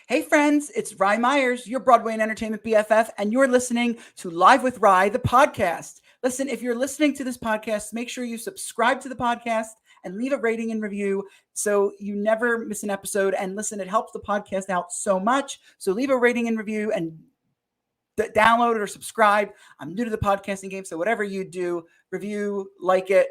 Hey friends, it's Rye Myers, your Broadway and Entertainment BFF, and you're listening to Live with RYE, the podcast. Listen, if you're listening to this podcast, make sure you subscribe to the podcast and leave a rating and review so you never miss an episode. And listen, it helps the podcast out so much. So leave a rating and review and download it or subscribe. I'm new to the podcasting game, so whatever you do, review, like it,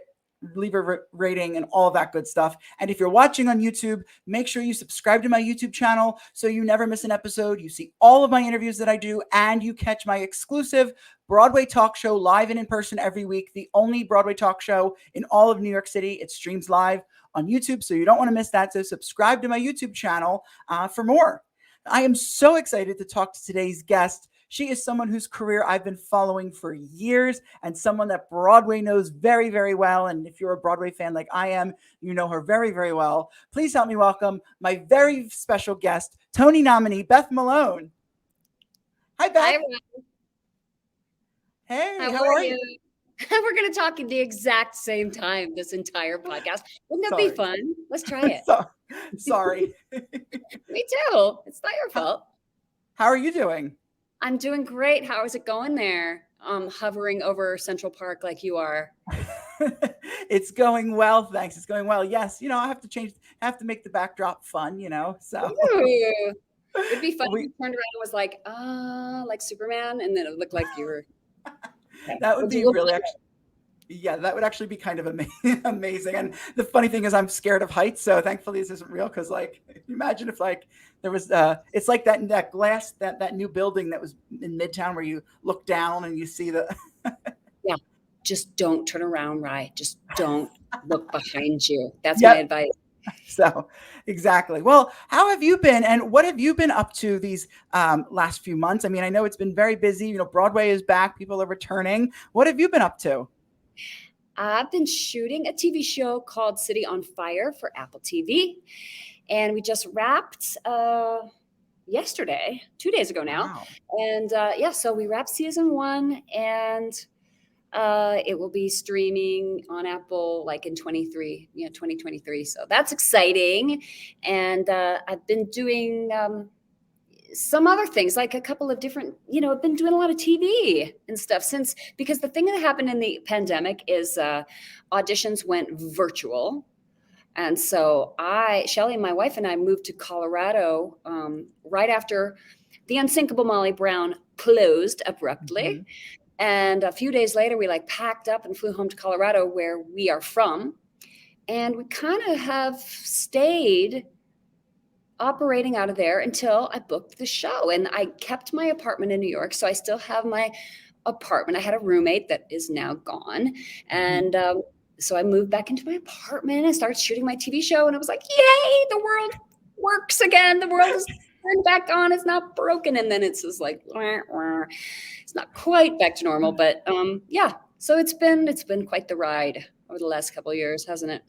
leave a rating and all that good stuff. And if you're watching on YouTube, make sure you subscribe to my YouTube channel so you never miss an episode. You see all of my interviews that I do, and you catch my exclusive Broadway talk show live and in person every week. The only Broadway talk show in all of New York City. It streams live on YouTube, so you don't want to miss that. So subscribe to my YouTube channel for more. I am so excited to talk to today's guest. She is someone whose career I've been following for years and someone that Broadway knows very, very well. And if you're a Broadway fan like I am, you know her very, very well. Please help me welcome my very special guest, Tony Nominee Beth Malone. Hi, Beth. Hi, everyone. Hey, how are you? We're going to talk at the exact same time this entire podcast. Wouldn't that be fun? Let's try it. Sorry. Me too. It's not your fault. How are you doing? I'm doing great. How is it going there? Hovering over Central Park like you are. It's going well, thanks. It's going well. Yes, I have to make the backdrop fun, so. Ooh. It'd be fun if you turned around and was like Superman, and then it looked like you were. That would be really that would actually be kind of amazing. And the funny thing is I'm scared of heights. So thankfully this isn't real. Cause imagine if there was, it's like that glass, that new building that was in Midtown where you look down and you see the. Yeah. Just don't turn around, right? Just don't look behind you. That's my advice. So exactly. Well, how have you been and what have you been up to these last few months? I mean, I know it's been very busy. Broadway is back. People are returning. What have you been up to? I've been shooting a TV show called City on Fire for Apple TV. And we just wrapped yesterday, 2 days ago now. Wow. And so we wrapped season 1 and it will be streaming on Apple in 2023. So that's exciting. And I've been doing some other things, like a couple of different, I've been doing a lot of TV and stuff because the thing that happened in the pandemic is auditions went virtual. And so Shelly, my wife, and I moved to Colorado right after the Unsinkable Molly Brown closed abruptly. Mm-hmm. And a few days later, we packed up and flew home to Colorado, where we are from. And we kind of have stayed operating out of there until I booked the show. And I kept my apartment in New York. So I still have my apartment. I had a roommate that is now gone. And so I moved back into my apartment and started shooting my TV show. And I was like, yay, the world works again. The world is turned back on. It's not broken. And then it's just wah, wah. It's not quite back to normal. But so it's been quite the ride over the last couple of years, hasn't it?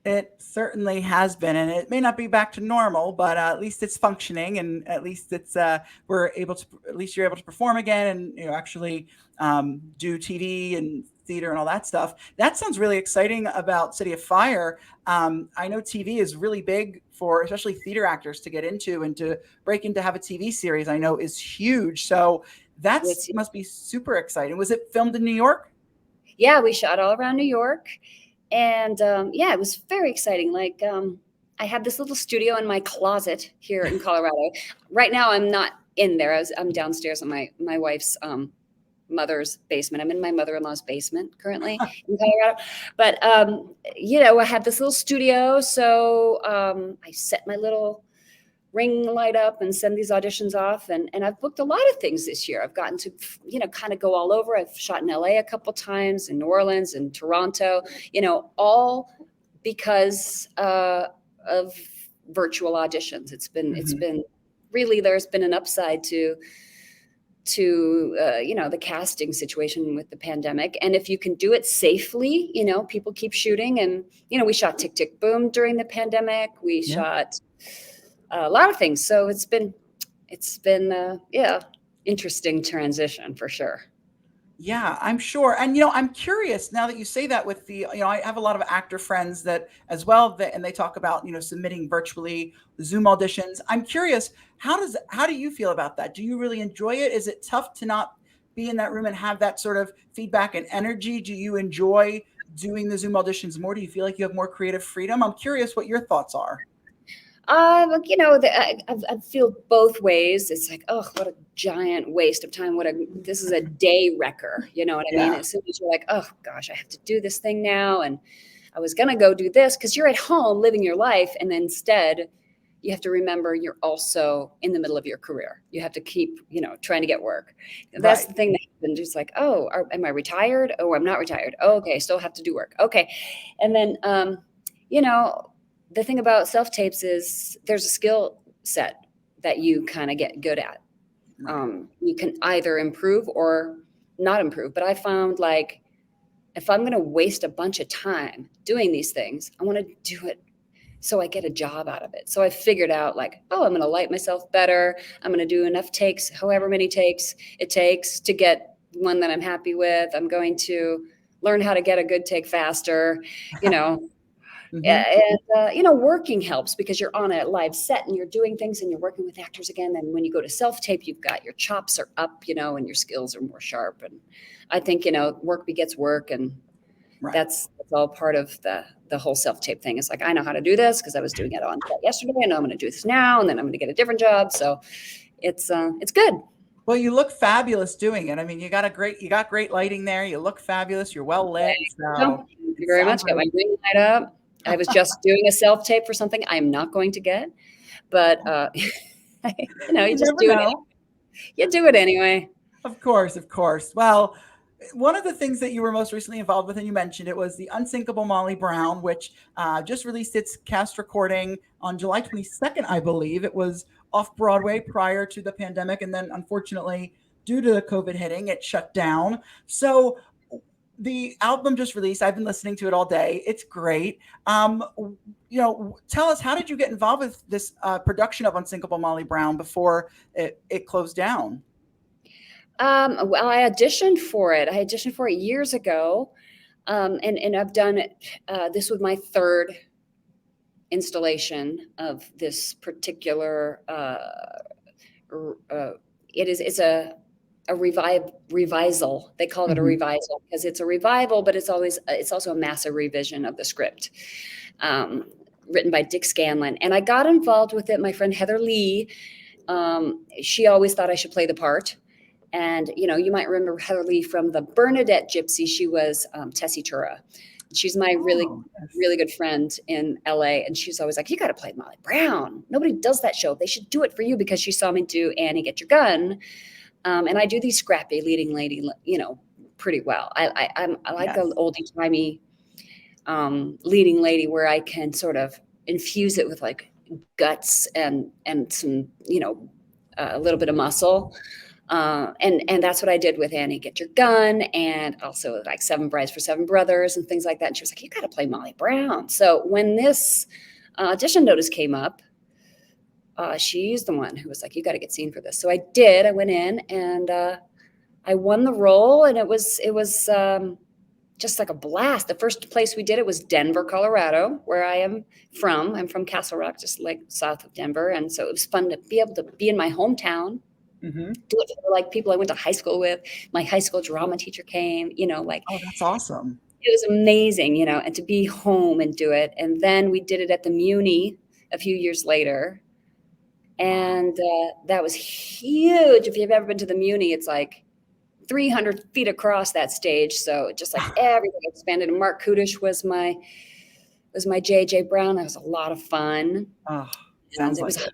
It certainly has been, and it may not be back to normal, but at least it's functioning, and at least it's you're able to perform again, and actually do TV and theater and all that stuff. That sounds really exciting about City of Fire. I know TV is really big for especially theater actors to get into, and to break into have a TV series I know is huge. So that must be super exciting. Was it filmed in New York? Yeah, we shot all around New York. And it was very exciting. I have this little studio in my closet here in Colorado. Right now, I'm not in there. I'm downstairs in my wife's mother's basement. I'm in my mother-in-law's basement currently in Colorado. But, I have this little studio. So I set my little ring light up and send these auditions off. And I've booked a lot of things this year. I've gotten to, kind of go all over. I've shot in LA a couple times, in New Orleans and Toronto, all because of virtual auditions. It's been really, there's been an upside to the casting situation with the pandemic. And if you can do it safely, people keep shooting. And, we shot Tick, Tick, Boom during the pandemic. We shot a lot of things. So it's been interesting transition for sure. Yeah, I'm sure. And, I'm curious now that you say that with I have a lot of actor friends that as well, and they talk about, submitting virtually Zoom auditions. I'm curious, how do you feel about that? Do you really enjoy it? Is it tough to not be in that room and have that sort of feedback and energy? Do you enjoy doing the Zoom auditions more? Do you feel like you have more creative freedom? I'm curious what your thoughts are. I feel both ways. It's like, oh, what a giant waste of time. This is a day wrecker. You know what I mean? Yeah. As soon as you're like, oh gosh, I have to do this thing now. And I was going to go do this because you're at home living your life. And then instead you have to remember you're also in the middle of your career. You have to keep, trying to get work. That's Right. the thing that happened. Just like, oh, am I retired? Oh, I'm not retired. Oh, okay. Still have to do work. Okay. And then, the thing about self-tapes is there's a skill set that you kind of get good at. Right. You can either improve or not improve. But I found like, if I'm going to waste a bunch of time doing these things, I want to do it so I get a job out of it. So I figured out like, oh, I'm going to light myself better. I'm going to do enough takes, however many takes it takes to get one that I'm happy with. I'm going to learn how to get a good take faster, Mm-hmm. And working helps because you're on a live set and you're doing things and you're working with actors again. And when you go to self-tape, you've got your chops are up, and your skills are more sharp. And I think, work begets work. And Right. that's all part of the whole self-tape thing. It's like, I know how to do this because I was doing it on set yesterday. I know I'm going to do this now. And then I'm going to get a different job. So it's good. Well, you look fabulous doing it. I mean, you got great lighting there. You look fabulous. You're well lit. So Thank you it very much. sounds Got my really green light up. I was just doing a self-tape for something I'm not going to get, but you you just never do it. know. You do it anyway. Of course, of course. Well, one of the things that you were most recently involved with, and you mentioned it, was the Unsinkable Molly Brown, which just released its cast recording on July 22nd, I believe. It was off Broadway prior to the pandemic, and then unfortunately, due to COVID hitting, it shut down. So the album just released. I've been listening to it all day. It's great. Tell us, how did you get involved with this production of Unsinkable Molly Brown before it closed down? Well, I auditioned for it. Years ago, and I've done it. This was my third installation of this particular. It's a revisal. They call it a Mhm. revisal because it's a revival, but it's also a massive revision of the script, written by Dick Scanlon. And I got involved with it. My friend Heather Lee, she always thought I should play the part. And, you might remember Heather Lee from the Bernadette Gypsy. She was Tessitura. She's my really, Oh, yes. really good friend in LA. And she's always like, you got to play Molly Brown. Nobody does that show. They should do it for you because she saw me do Annie, Get Your Gun. And I do these scrappy leading lady, pretty well. I like Yes. an oldie timey leading lady where I can sort of infuse it with like guts and some, a little bit of muscle. And that's what I did with Annie, Get Your Gun, and also like Seven Brides for Seven Brothers and things like that. And she was like, you got to play Molly Brown. So when this audition notice came up, she's the one who was like, you got to get seen for this. So I did. I went in and I won the role, and it was just like a blast. The first place we did it was Denver, Colorado, where I am from. I'm from Castle Rock, just like south of Denver. And so it was fun to be able to be in my hometown. Mm-hmm. Do it for like people I went to high school with. My high school drama teacher came, Oh, that's awesome. it was amazing, and to be home and do it. And then we did it at the MUNY a few years later. And that was huge. If you've ever been to the MUNY, it's like 300 feet across that stage. So just like everything expanded. And Mark Kudish was my JJ Brown. That was a lot of fun. Oh, And sounds it like was it.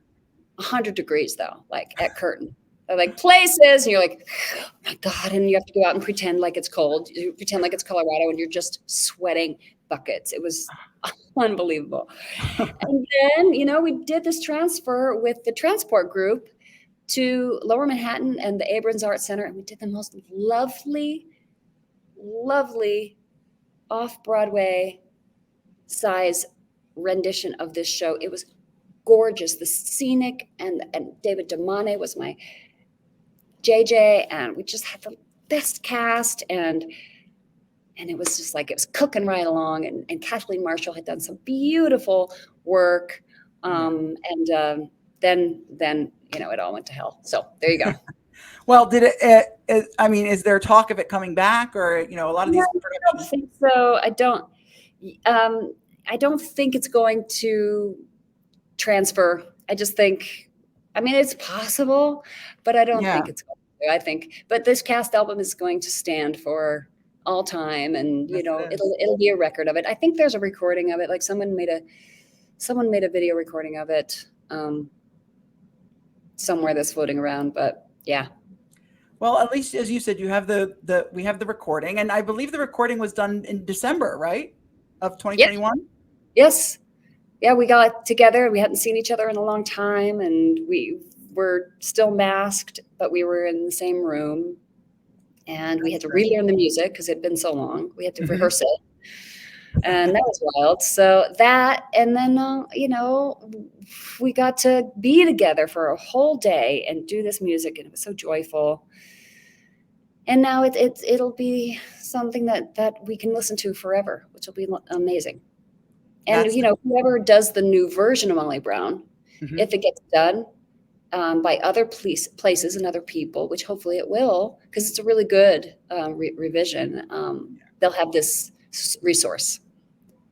100 degrees though, like at Curtin. They're like places, and you're like, oh my God. And you have to go out and pretend like it's cold. You pretend like it's Colorado and you're just sweating buckets. It was unbelievable. And then, we did this transfer with the transport group to Lower Manhattan and the Abrams Art Center. And we did the most lovely, lovely off-Broadway size rendition of this show. It was gorgeous. The scenic and David DeMane was my JJ, and we just had the best cast, and it was just like, it was cooking right along. And Kathleen Marshall had done some beautiful work. And then, it all went to hell. So there you go. Well, did I mean, is there talk of it coming back, or, a lot of these productions? I don't think so. I don't think it's going to transfer. I just think, it's possible, but I don't think it's going to. But this cast album is going to stand for all time, and it'll be a record of it. I think there's a recording of it. Like someone made a video recording of it somewhere that's floating around. But yeah. Well, at least, as you said, we have the recording, and I believe the recording was done in December, right, of 2021. Yes. Yeah, we got together. We hadn't seen each other in a long time, and we were still masked, but we were in the same room, and we had to relearn the music because it had been so long. We had to rehearse it, and that was wild. So that, and then we got to be together for a whole day and do this music, and it was so joyful. And now it'll be something that we can listen to forever, which will be amazing. And whoever does the new version of Molly Brown, if it gets done by other places and other people, which hopefully it will, because it's a really good revision, they'll have this resource.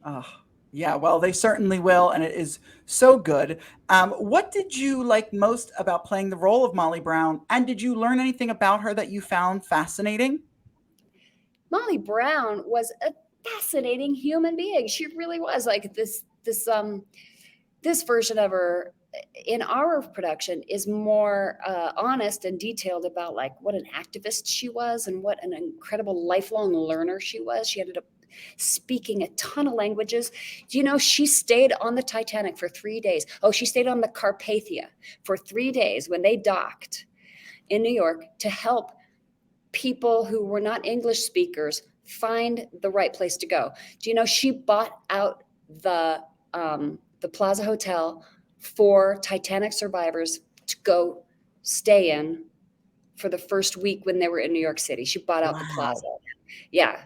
Oh, yeah, well, they certainly will, and it is so good. What did you like most about playing the role of Molly Brown, and did you learn anything about her that you found fascinating? Molly Brown was a fascinating human being. She really was. Like this version of her in our production is more honest and detailed about like what an activist she was and what an incredible lifelong learner she was. She ended up speaking a ton of languages. She stayed on the Titanic for 3 days. Oh, she stayed on the Carpathia for 3 days when they docked in New York to help people who were not English speakers find the right place to go. She bought out the Plaza Hotel for Titanic survivors to go stay in for the first week when they were in New York City. She bought out the Plaza. Yeah.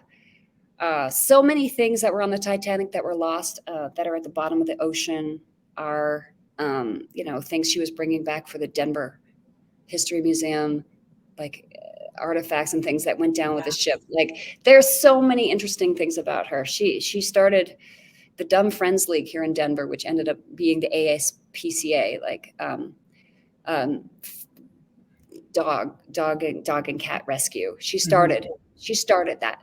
So many things that were on the Titanic that were lost, that are at the bottom of the ocean are, things she was bringing back for the Denver History Museum, like artifacts and things that went down with the ship. Like there's so many interesting things about her. She started the Dumb Friends League here in Denver, which ended up being the ASPCA, like dog and cat rescue. She started that.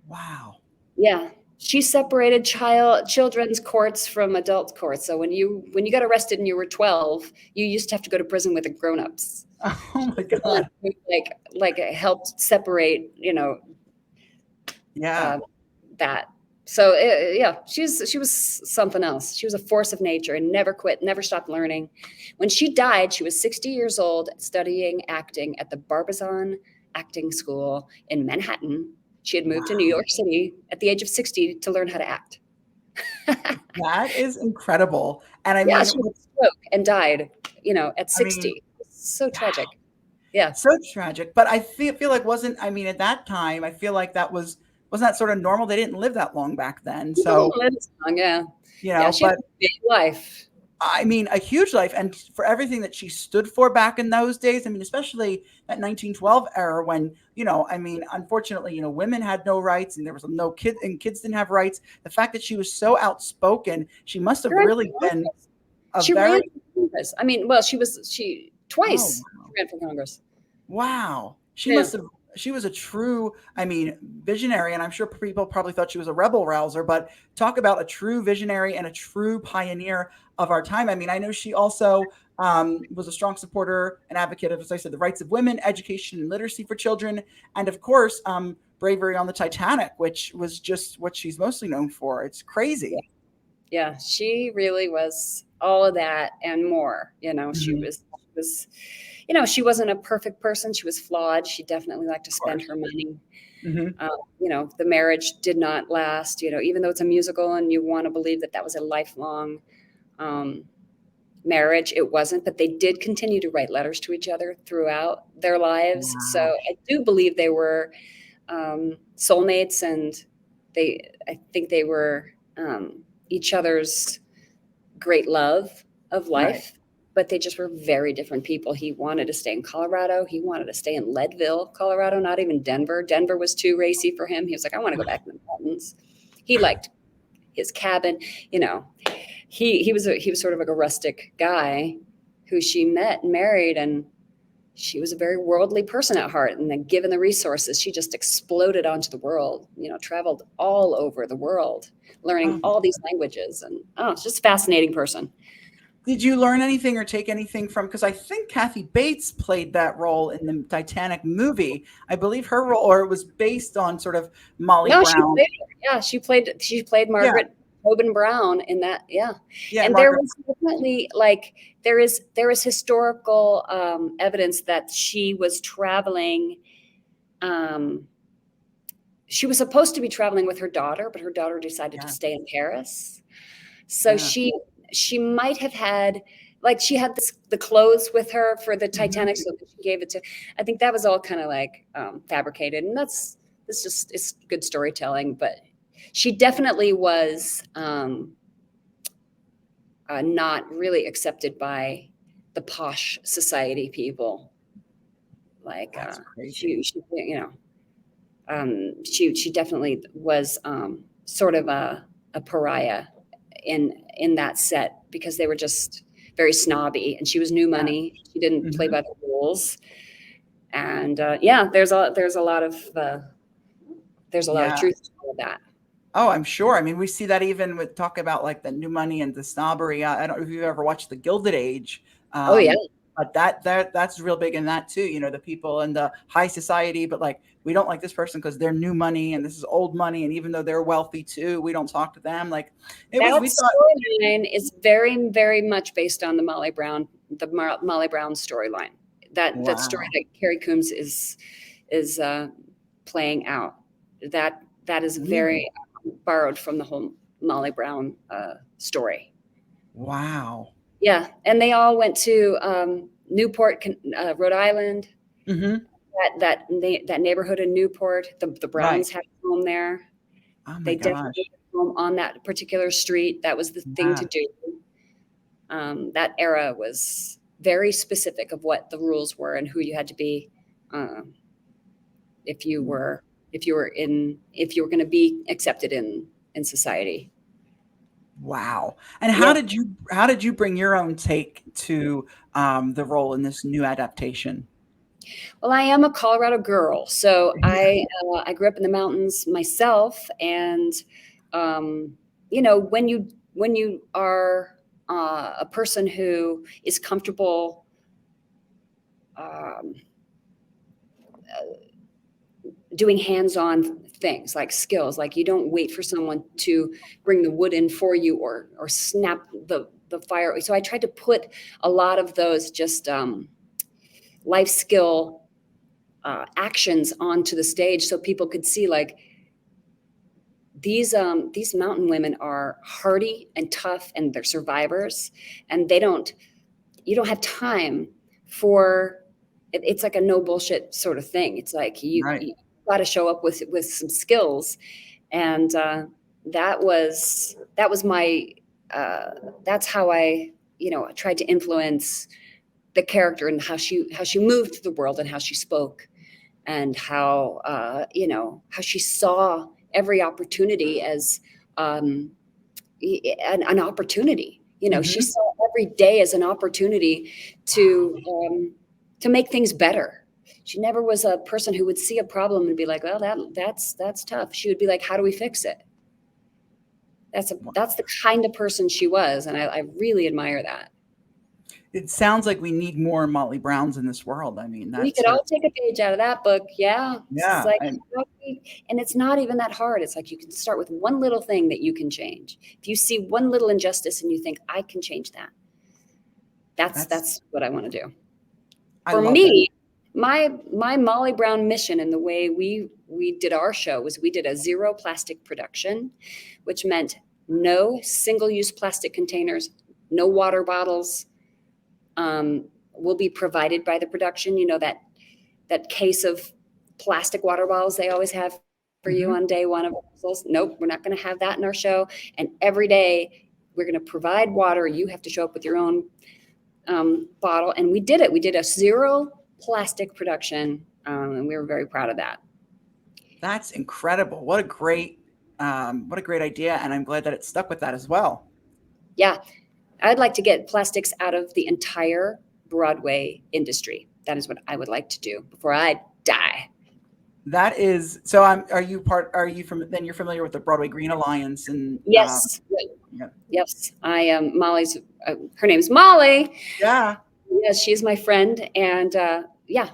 Wow. Yeah. She separated children's courts from adult courts. So when you got arrested and you were 12, you used to have to go to prison with the grown-ups. Oh my God. Like it helped separate, that. So she was something else. She was a force of nature and never quit, never stopped learning. When she died, she was 60 years old, studying acting at the Barbizon Acting School in Manhattan. She had moved to New York City at the age of 60 to learn how to act. That is incredible. And she had a stroke and died, at 60. So tragic. Yeah. So tragic. But I feel like at that time, I feel like wasn't that sort of normal? They didn't live that long back then. So long, yeah. She had a big life. A huge life, and for everything that she stood for back in those days. Especially that 1912 era when, unfortunately, women had no rights and there was no kids and kids didn't have rights. The fact that she was so outspoken, she must have really been ran for Congress. She twice ran for Congress. Wow. She must have. She was a true, visionary, and I'm sure people probably thought she was a rebel rouser, but talk about a true visionary and a true pioneer of our time. I know she also was a strong supporter and advocate of, as I said, the rights of women, education and literacy for children, and of course, bravery on the Titanic, which was just what she's mostly known for. It's crazy. Yeah, she really was all of that and more. She was she wasn't a perfect person. She was flawed. She definitely liked to spend her money. The marriage did not last, even though it's a musical and you want to believe that was a lifelong marriage. It wasn't, but they did continue to write letters to each other throughout their lives. Wow. So I do believe they were soulmates, and I think they were each other's great love of life. Right. But they just were very different people. He wanted to stay in Colorado. He wanted to stay in Leadville, Colorado, not even Denver. Denver was too racy for him. He was like, I want to go back to the mountains. He liked his cabin. You know, he was sort of like a rustic guy who she met and married, and she was a very worldly person at heart. And then given the resources, she just exploded onto the world, you know, traveled all over the world, learning all these languages. And it's just a fascinating person. Did you learn anything or take anything from, because I think Kathy Bates played that role in the Titanic movie. I believe her role, or it was based on sort of Molly Brown. She played Margaret Tobin Brown in that. Yeah. And Margaret. There was definitely there is historical evidence that she was traveling. She was supposed to be traveling with her daughter, but her daughter decided to stay in Paris. So she might have had, she had the clothes with her for the Titanic, so she gave it to. I think that was all kind of fabricated, and it's good storytelling. But she definitely was not really accepted by the posh society people. She definitely was sort of a pariah in that set, because they were just very snobby, and she was new money. She didn't play by the rules. And there's a lot of truth to all of that. Oh, I'm sure. I mean, we see that even with talk about the new money and the snobbery. I don't know if you've ever watched The Gilded Age. But that's real big in that too. You know, the people in the high society, but we don't like this person because they're new money and this is old money, and even though they're wealthy too, we don't talk to them. That storyline is very, very much based on the Molly Brown storyline. That story that Carrie Coombs is playing out. That is very borrowed from the whole Molly Brown story. Wow. Yeah, and they all went to Newport, Rhode Island. Mm-hmm. That neighborhood in Newport. The Browns had a home there. Oh my they gosh. definitely had a home on that particular street. That was the thing to do. That era was very specific of what the rules were and who you had to be if you were going to be accepted in society. Wow. And how did you bring your own take to the role in this new adaptation? Well, I am a Colorado girl, so I grew up in the mountains myself, and when you are a person who is comfortable doing hands-on things like skills, you don't wait for someone to bring the wood in for you or snap the fire. So I tried to put a lot of those just life skill actions onto the stage so people could see these mountain women are hardy and tough, and they're survivors, and you don't have time for it. It's like a no bullshit sort of thing. It's you got to show up with some skills, and that was my that's how I tried to influence the character and how she moved through the world and how she spoke, and how how she saw every opportunity as an opportunity. She saw every day as an opportunity to make things better. She never was a person who would see a problem and be like, well, that's tough. She would be like, how do we fix it? That's the kind of person she was. And I really admire that. It sounds like we need more Molly Browns in this world. I mean, we could all take a page out of that book. Yeah. Yeah. And it's not even that hard. It's you can start with one little thing that you can change. If you see one little injustice and you think, I can change that. That's what I want to do. For me, my Molly Brown mission and the way we did our show was we did a zero plastic production, which meant no single-use plastic containers, no water bottles, will be provided by the production. You know, that case of plastic water bottles they always have for you on day one of rehearsals. Nope, we're not going to have that in our show. And every day we're going to provide water. You have to show up with your own bottle. And we did it. We did a 0 plastic production, and we were very proud of that. That's incredible. What a great idea. And I'm glad that it stuck with that as well. Yeah. I'd like to get plastics out of the entire Broadway industry. That is what I would like to do before I die. That is, so you're familiar with the Broadway Green Alliance? And yes. Yeah. Yes. I am Molly's, her name's Molly. Yeah. Yes. She's my friend. And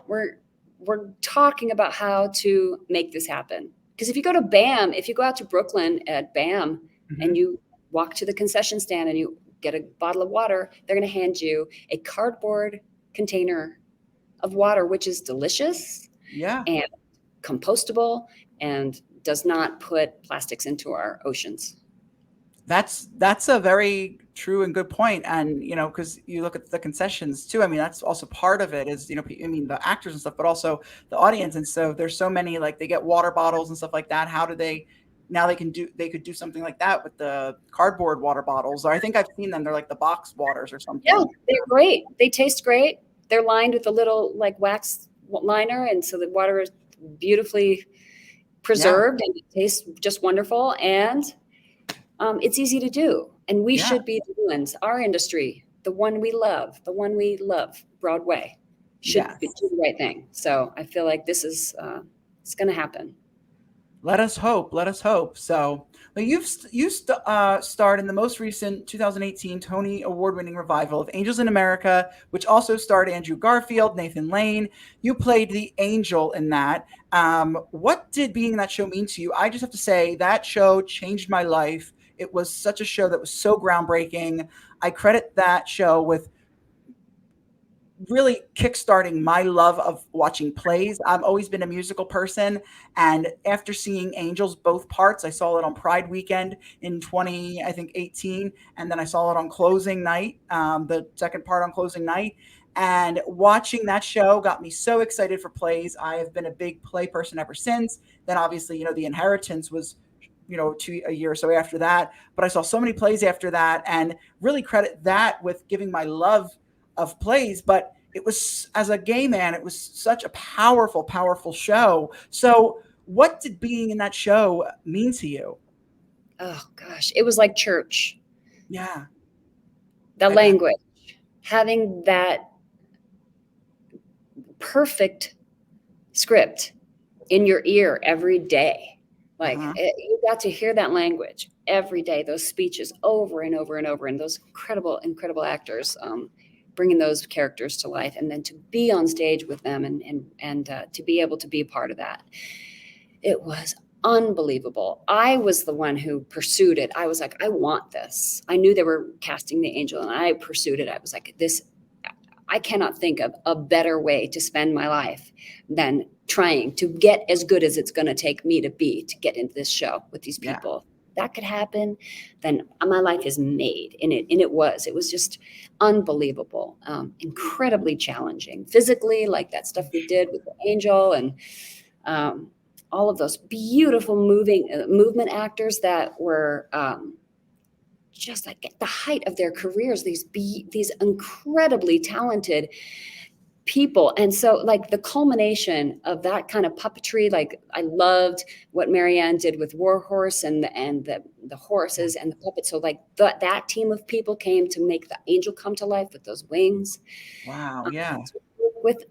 we're talking about how to make this happen. Because if you go to BAM, if you go out to Brooklyn at BAM and you walk to the concession stand and you get a bottle of water, they're going to hand you a cardboard container of water, which is delicious and compostable and does not put plastics into our oceans. That's a very true and good point. And, you know, because you look at the concessions too, I mean, that's also part of it is, you know, I mean, the actors and stuff, but also the audience. And so there's so many, like they get water bottles and stuff like that. How do they, now they could do something like that with the cardboard water bottles. Or I think I've seen them. They're like the box waters or something. Yeah, they're great. They taste great. They're lined with a little like wax liner. And so the water is beautifully preserved and it tastes just wonderful. And it's easy to do. And we should be the ones, our industry, the one we love, Broadway, should do the right thing. So I feel like this is, it's going to happen. Let us hope. So you starred in the most recent 2018 Tony Award-winning revival of Angels in America, which also starred Andrew Garfield, Nathan Lane. You played the angel in that. What did being in that show mean to you? I just have to say that show changed my life. It was such a show that was so groundbreaking. I credit that show with really kickstarting my love of watching plays. I've always been a musical person. And after seeing Angels, both parts, I saw it on Pride Weekend in 2018. And then I saw it on closing night, the second part on closing night. And watching that show got me so excited for plays. I have been a big play person ever since. Then obviously, you know, The Inheritance was, you know, a year or so after that. But I saw so many plays after that and really credit that with giving my love of plays. But it was, as a gay man, it was such a powerful, powerful show. So what did being in that show mean to you? Oh gosh, it was like church. Yeah. The language, having that perfect script in your ear every day. Like you got to hear that language every day, those speeches over and over and over, and those incredible, incredible actors bringing those characters to life, and then to be on stage with them and to be able to be a part of that. It was unbelievable. I was the one who pursued it. I was like, I want this. I knew they were casting the angel, and I pursued it. I was like, I cannot think of a better way to spend my life than trying to get as good as it's going to take me to get into this show with these people. That could happen, then my life is made. And it was just unbelievable, incredibly challenging physically, like that stuff we did with the angel and all of those beautiful movement actors that were just like at the height of their careers, these incredibly talented people. And so like the culmination of that kind of puppetry, like I loved what Marianne did with Warhorse and the horses and the puppets. So like that team of people came to make the angel come to life with those wings. Wow. Yeah. With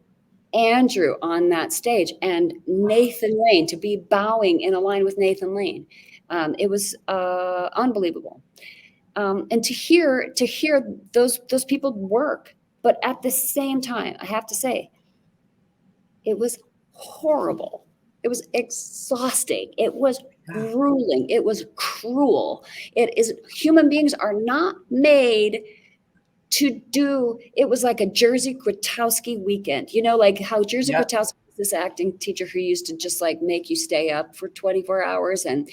Andrew on that stage and Nathan Lane, to be bowing in a line with Nathan Lane. It was unbelievable. And to hear those people work. But at the same time, I have to say, it was horrible. It was exhausting. It was grueling. It was cruel. Human beings are not made to do, it was like a Jerzy Grotowski weekend. You know, like how Jerzy Grotowski is this acting teacher who used to just like make you stay up for 24 hours and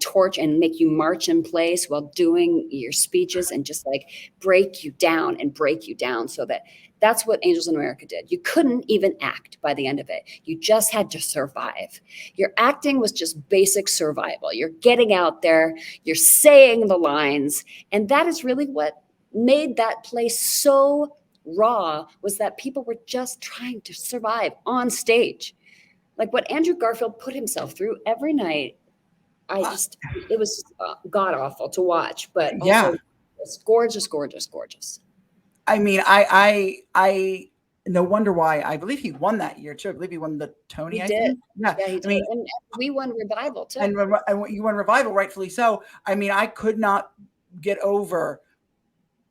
torch and make you march in place while doing your speeches and just like break you down so that's what Angels in America did. You couldn't even act by the end of it. You just had to survive. Your acting was just basic survival. You're getting out there, you're saying the lines, and that is really what made that place so raw, was that people were just trying to survive on stage. Like what Andrew Garfield put himself through every night, it was god awful to watch, but also it's gorgeous, gorgeous, gorgeous. I mean, I no wonder why. I believe he won that year too. I believe he won the Tony. He I did. think. Yeah, he did. I mean, and we won Revival too. And you won Revival, rightfully so. I mean, I could not get over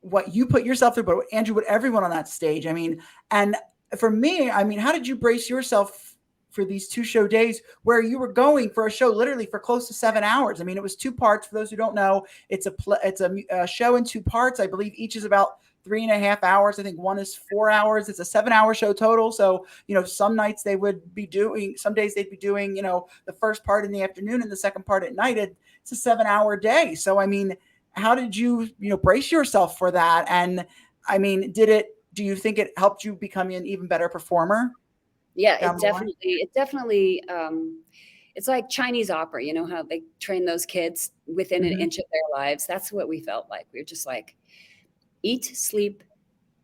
what you put yourself through, but Andrew, what everyone on that stage. I mean, and for me, I mean, how did you brace yourself for these 2 show days where you were going for a show literally for close to 7 hours? I mean, it was 2 parts. For those who don't know, it's a show in 2 parts. I believe each is about 3.5 hours. I think one is 4 hours. It's a 7-hour show total. So, some nights some days they'd be doing, the first part in the afternoon and the second part at night. It's a 7-hour day. So, I mean, how did you, brace yourself for that? And I mean, do you think it helped you become an even better performer? Yeah, it definitely, it's like Chinese opera, how they train those kids within an inch of their lives. That's what we felt like. We were just like, eat, sleep,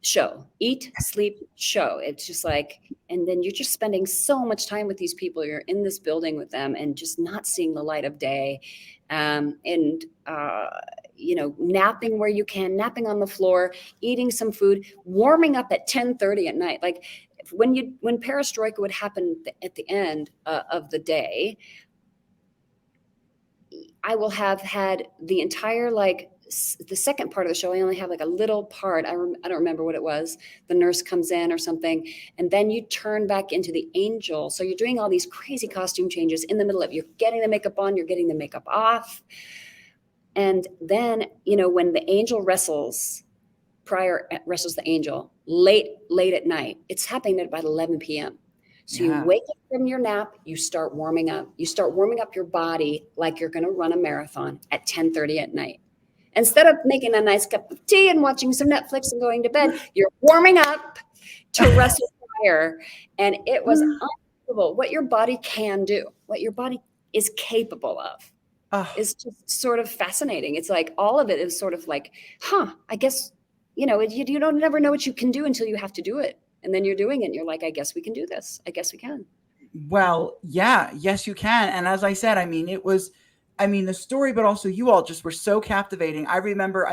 show, eat, sleep, show. It's just like, and then you're just spending so much time with these people. You're in this building with them and just not seeing the light of day. Napping where you can, napping on the floor, eating some food, warming up at 10:30 at night. Like when perestroika would happen at the end of the day, I will have had the entire, the second part of the show, I only have like a little part. I don't remember what it was. The nurse comes in or something, and then you turn back into the angel. So you're doing all these crazy costume changes in the middle of, you're getting the makeup on, you're getting the makeup off. And then, when the angel wrestles the angel late at night, it's happening at about 11 p.m. So you wake up from your nap, you start warming up. You start warming up your body like you're going to run a marathon at 10:30 at night. Instead of making a nice cup of tea and watching some Netflix and going to bed, you're warming up to wrestle fire. And it was unbelievable what your body can do, what your body is capable of. Is just sort of fascinating. It's like all of it is sort of like, I guess, you don't never know what you can do until you have to do it. And then you're doing it and you're like, I guess we can do this. I guess we can. Well, yes, you can. And as I said, I mean, the story, but also you all just were so captivating. I remember,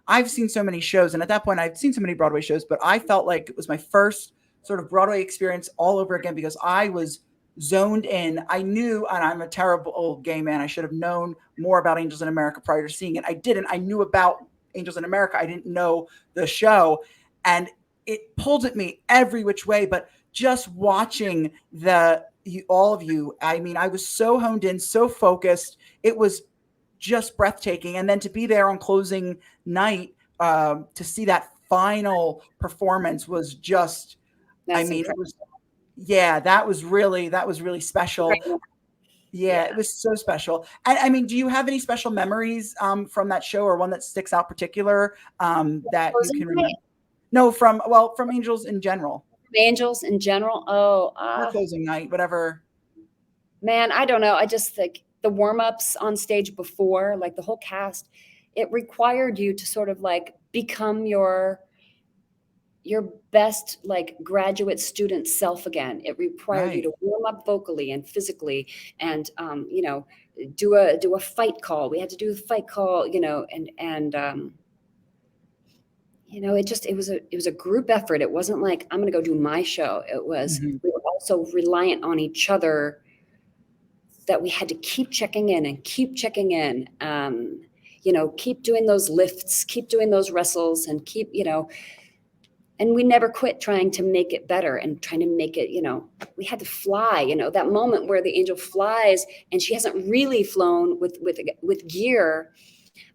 I've seen so many shows, and at that point I'd seen so many Broadway shows, but I felt like it was my first sort of Broadway experience all over again because I was zoned in. I knew, and I'm a terrible old gay man, I should have known more about Angels in America prior to seeing it. I didn't. I knew about Angels in America. I didn't know the show, and it pulled at me every which way. But just watching all of you, I was so honed in, so focused. It was just breathtaking. And then to be there on closing night, to see that final performance was just, it was, that was really special. Yeah, it was so special. And do you have any special memories from that show, or one that sticks out particular that you can remember? No, from Angels in general. Angels in general. Or closing night, whatever. Man, I don't know. I just think the warm-ups on stage before, like the whole cast, it required you to sort of like become your best like graduate student self again. It required you to warm up vocally and physically and do a fight call. We had to do a fight call, it was a group effort. It wasn't like I'm going to go do my show. It was we were also reliant on each other, that we had to keep checking in and keep checking in. Keep doing those lifts, keep doing those wrestles, and keep, and we never quit trying to make it better and trying to make it, we had to fly, that moment where the angel flies and she hasn't really flown with gear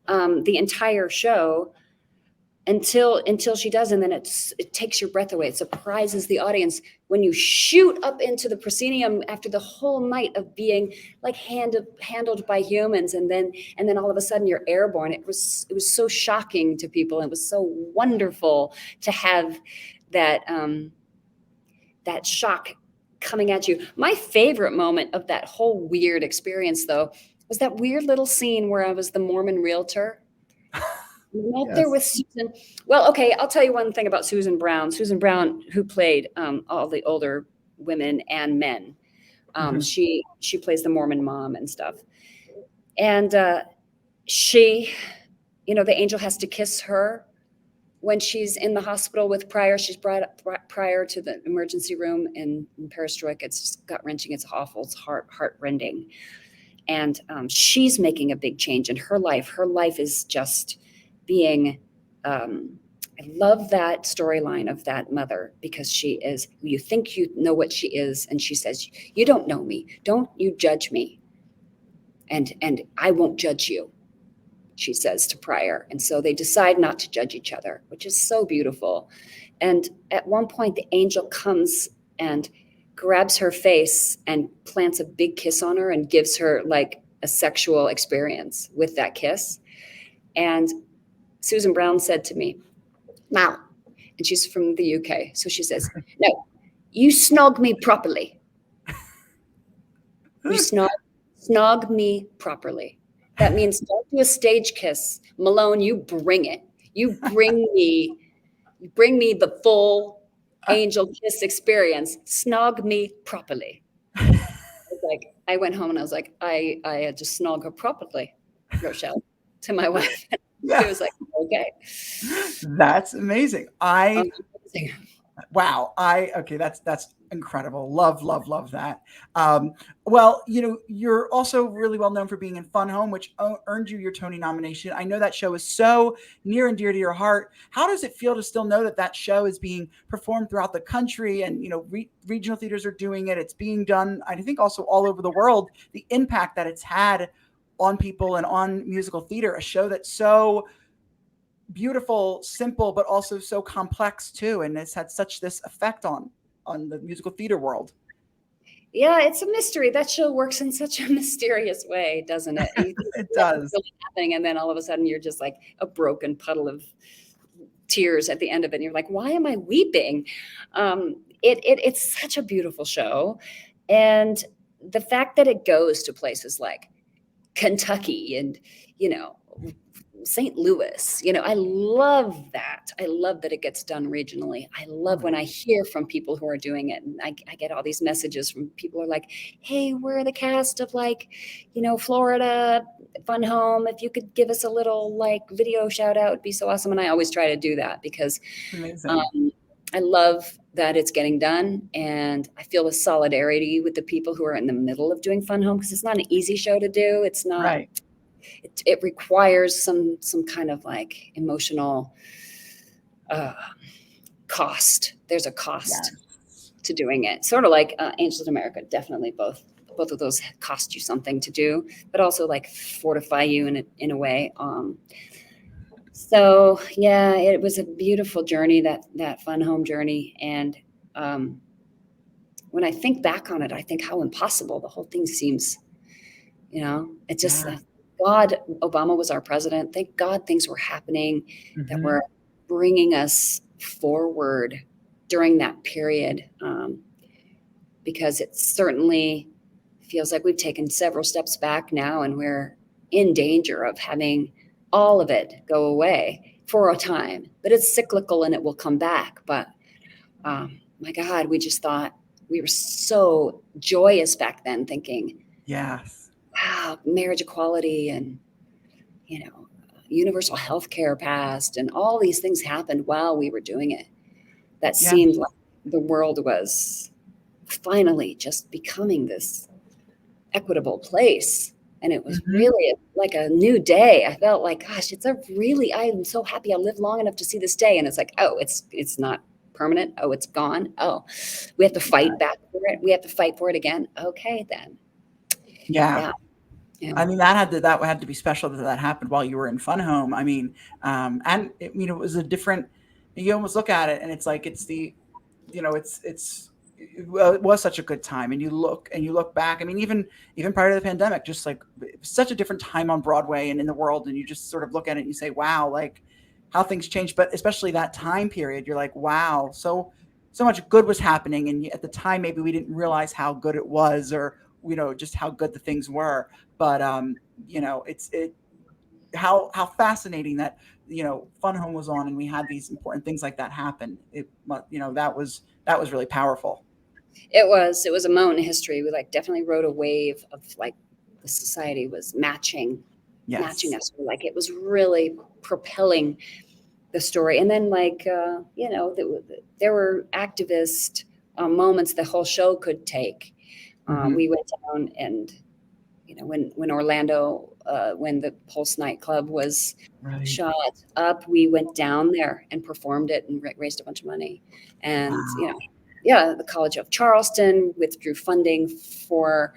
the entire show. until she does. And then it takes your breath away. It surprises the audience when you shoot up into the proscenium after the whole night of being like handled by humans. And then all of a sudden you're airborne. It was so shocking to people. It was so wonderful to have that, that shock coming at you. My favorite moment of that whole weird experience, though, was that weird little scene where I was the Mormon realtor. Up there with Susan. Well, okay, I'll tell you one thing about Susan Brown. Susan Brown, who played all the older women and men. She plays the Mormon mom and stuff. And she, the angel has to kiss her when she's in the hospital with Pryor. She's brought Pryor to the emergency room in Perestroika. It's just gut-wrenching. It's awful. It's heart-rending. And she's making a big change in her life. Her life is just being, I love that storyline of that mother, because she is, you think you know what she is. And she says, you don't know me. Don't you judge me. And I won't judge you, she says to Pryor. And so they decide not to judge each other, which is so beautiful. And at one point, the angel comes and grabs her face and plants a big kiss on her and gives her like a sexual experience with that kiss. And Susan Brown said to me, now, and she's from the UK, so she says, no, you snog me properly. You snog me properly. That means don't do a stage kiss. Malone, you bring it. You bring me the full angel kiss experience. Snog me properly. I went home and I was like, I had to snog her properly, Rochelle, to my wife. Yeah. She was like, okay. That's amazing. Wow. Okay. That's incredible. Love that. Well, you're also really well known for being in Fun Home, which earned you your Tony nomination. I know that show is so near and dear to your heart. How does it feel to still know that show is being performed throughout the country, and, regional theaters are doing it. It's being done, I think, also all over the world, the impact that it's had on people and on musical theater, a show that's so beautiful, simple, but also so complex too. And it's had such this effect on the musical theater world. Yeah, it's a mystery. That show works in such a mysterious way, doesn't it? It does. Really happening, and then all of a sudden you're just like a broken puddle of tears at the end of it. And you're like, why am I weeping? It's such a beautiful show. And the fact that it goes to places like Kentucky and, St. Louis, I love that. I love that it gets done regionally. I love when I hear from people who are doing it, and I get all these messages from people who are like, hey, we're the cast of Florida Fun Home. If you could give us a little video shout out, it'd be so awesome. And I always try to do that because I love that it's getting done. And I feel a solidarity with the people who are in the middle of doing Fun Home, because it's not an easy show to do. It's not. Right. It requires some kind of emotional cost. There's a cost to doing it. Sort of like Angels in America. Definitely both of those cost you something to do, but also fortify you in a way. So yeah, it was a beautiful journey, that Fun Home journey. And when I think back on it, I think how impossible the whole thing seems. It just. God, Obama was our president. Thank God things were happening that were bringing us forward during that period, because it certainly feels like we've taken several steps back now, and we're in danger of having all of it go away for a time. But it's cyclical and it will come back. But my God, we just thought we were so joyous back then, thinking, yes. Wow, marriage equality and, universal health care passed, and all these things happened while we were doing it. That seemed like the world was finally just becoming this equitable place. And it was really like a new day. I felt like, gosh, I'm so happy I lived long enough to see this day. And it's like, oh, it's not permanent. Oh, it's gone. Oh, we have to fight back for it. We have to fight for it again. Okay, then. Yeah. Yeah. I mean, that had to be special that happened while you were in Fun Home. I mean, and it was a different. You almost look at it, and it's like it was such a good time, and you look back. I mean, even prior to the pandemic, just like it was such a different time on Broadway and in the world, and you just sort of look at it and you say, wow, like how things changed. But especially that time period, you're like, wow, so much good was happening, and at the time maybe we didn't realize how good it was, or just how good the things were. But it's how fascinating that Fun Home was on, and we had these important things like that happen. That was really powerful. It was a moment in history. We definitely rode a wave of the society was matching us. Like it was really propelling the story. And then there were activist moments the whole show could take. We went down and when Orlando, when the Pulse nightclub was shot up, we went down there and performed it and raised a bunch of money. And the College of Charleston withdrew funding for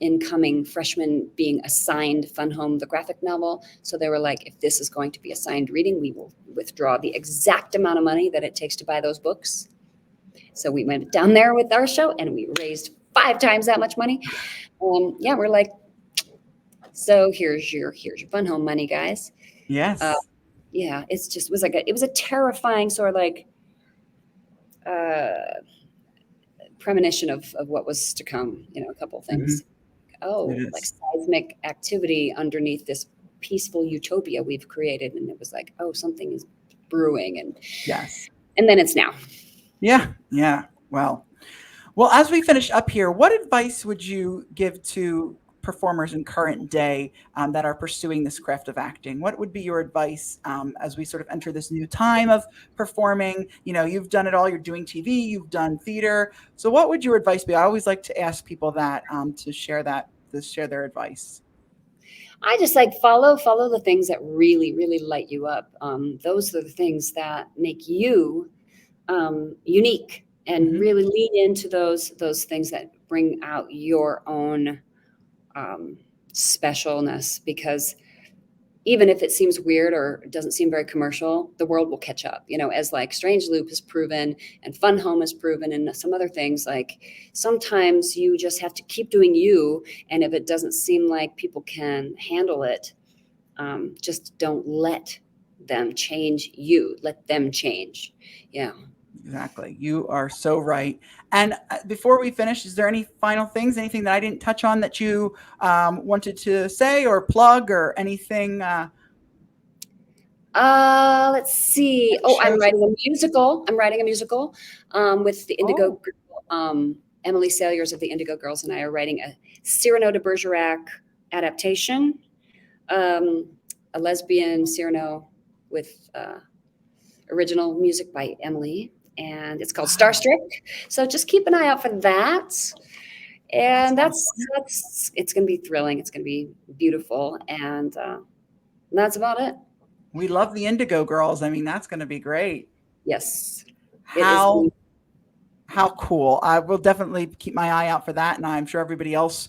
incoming freshmen being assigned Fun Home, the graphic novel. So they were like, if this is going to be assigned reading, we will withdraw the exact amount of money that it takes to buy those books. So we went down there with our show and we raised 5 times that much money. We're like, so here's your Fun Home money, guys. Yes. It was a terrifying sort of premonition of what was to come. A couple of things. Like seismic activity underneath this peaceful utopia we've created, and it was like, something is brewing, and and then it's now. Yeah. Well, as we finish up here, what advice would you give to performers in current day that are pursuing this craft of acting? What would be your advice as we sort of enter this new time of performing? You've done it all. You're doing TV, you've done theater. So what would your advice be? I always like to ask people that to share their advice. I just follow the things that really, really light you up. Those are the things that make you unique, and really lean into those things that bring out your own specialness, because even if it seems weird or doesn't seem very commercial, the world will catch up, as Strange Loop has proven and Fun Home has proven, and some other things. Sometimes you just have to keep doing you. And if it doesn't seem like people can handle it, just don't let them change you. Let them change. Yeah. Exactly. You are so right. And before we finish, is there any final things, anything that I didn't touch on that you wanted to say or plug or anything? Let's see. I'm writing a musical. With the Indigo Girl. Emily Salyers of the Indigo Girls and I are writing a Cyrano de Bergerac adaptation, a lesbian Cyrano with original music by Emily. And it's called Starstruck. So just keep an eye out for that. And it's going to be thrilling. It's going to be beautiful. And that's about it. We love the Indigo Girls. I mean, that's going to be great. Yes. How cool. I will definitely keep my eye out for that. And I'm sure everybody else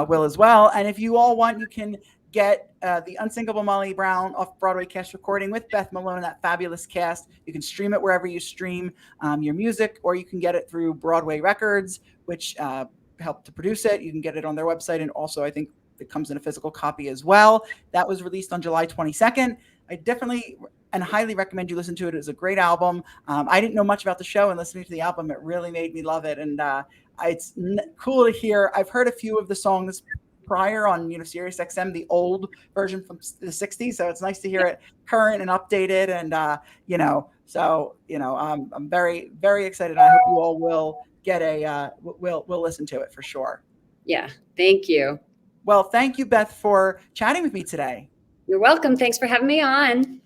will as well. And if you all want, you can get the Unsinkable Molly Brown Off-Broadway cast recording with Beth Malone and that fabulous cast. You can stream it wherever you stream your music, or you can get it through Broadway Records, which helped to produce it. You can get it on their website, and also I think it comes in a physical copy as well. That was released on July 22nd. I definitely and highly recommend you listen to it. It was a great album. I didn't know much about the show, and listening to the album, it really made me love it. And it's cool to hear. I've heard a few of the songs prior on Sirius XM, the old version from the 60s, so it's nice to hear it current and updated. And I'm very, very excited. I hope you all will get we'll listen to it for sure. Yeah, thank you. Well, thank you, Beth, for chatting with me today. You're welcome. Thanks for having me on.